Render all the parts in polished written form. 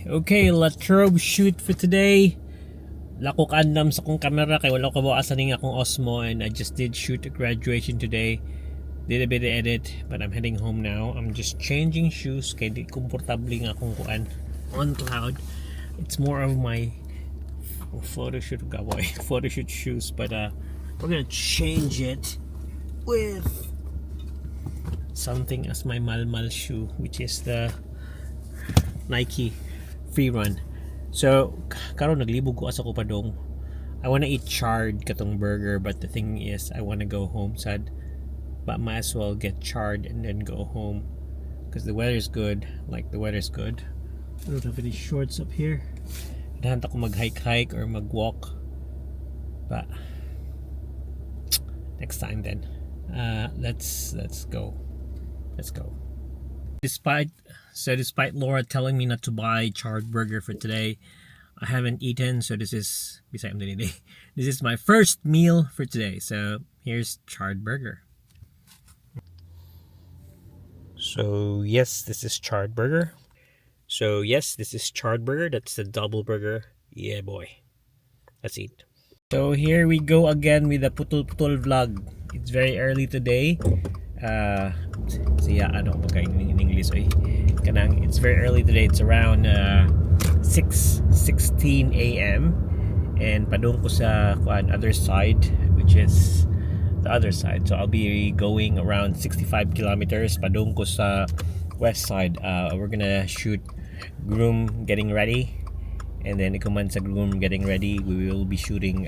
Okay, latrobe shoot for today. Lako andam sa kong camera kay wala ko bawasan ning akong Osmo, and I just did shoot a graduation today. Did a bit of edit, but I'm heading home now. I'm just changing shoes kay di komportable nga akong kuan on cloud. It's more of my photoshoot shoes, but we're gonna change it with something as my malmal shoe, which is the Nike Free Run. So karon naglibog ko asa ko pa dong. I wanna eat charred katong burger, but the thing is I wanna go home sad, but might as well get charred and then go home because the weather's good. Like the weather's good. I don't have any shorts up here. Dahan ako mag-hike or mag-walk, but next time then. Let's go. Despite Laura telling me not to buy charred burger for today, I haven't eaten, so this is this is my first meal for today. So here's charred burger. So yes, this is charred burger. That's the double burger. Yeah, boy. Let's eat. So here we go again with the putol vlog. It's very early today. Siya ano pagka in English ay kanang it's very early today. It's around 6:16 a.m. and padung ko sa other side, which is the other side. So I'll be going around 65 kilometers padung ko sa west side. We're gonna shoot groom getting ready, and then ikuman sa groom getting ready, we will be shooting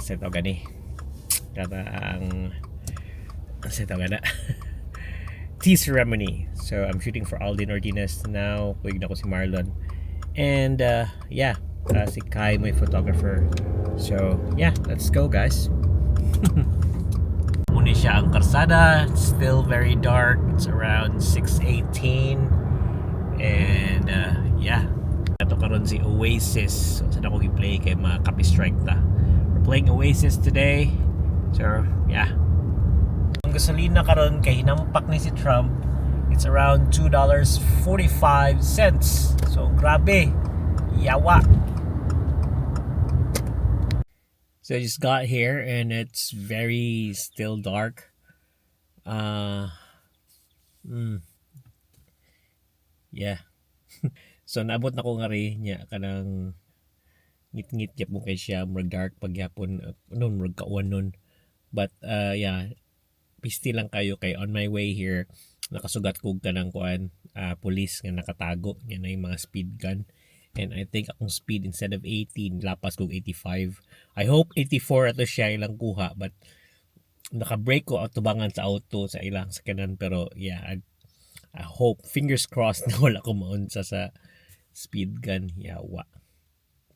set gani tea ceremony. So I'm shooting for Aldin Ordinas now. Kuig na ko si Marlon, and si Kai my photographer. So yeah, let's go guys. Muna siya ang karsada. It's still very dark. It's around 6:18, and ato karon si Oasis. So saan ako i-play kay mga copy strike ta. We're playing Oasis today. So yeah, ang gasolina karon kay hinampak ni si Trump, it's around $2.45. So grabe, yawa. So I just got here and it's very still dark. Yeah. So naabot na ko nga rin niya kanang ngit-ngit yap mo kay siya murag dark pagyapon noon murag kauwan nun. But pisti lang kayo kay on my way here nakasugat kog kanang police nga nakatago nga na yung mga speed gun, and I think akong speed instead of 18 lapas kog 85. I hope 84 ato siya ilang kuha, but naka-brake ko tubangan sa auto sa ilang sakyanan, pero I hope, fingers crossed, na wala ko maunsa sa speed gun. Yawa,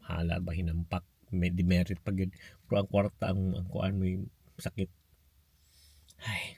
hala ba hinampak, may demerit pag yun, pero ang kwarta ang kuan mo yung sakit. Ay.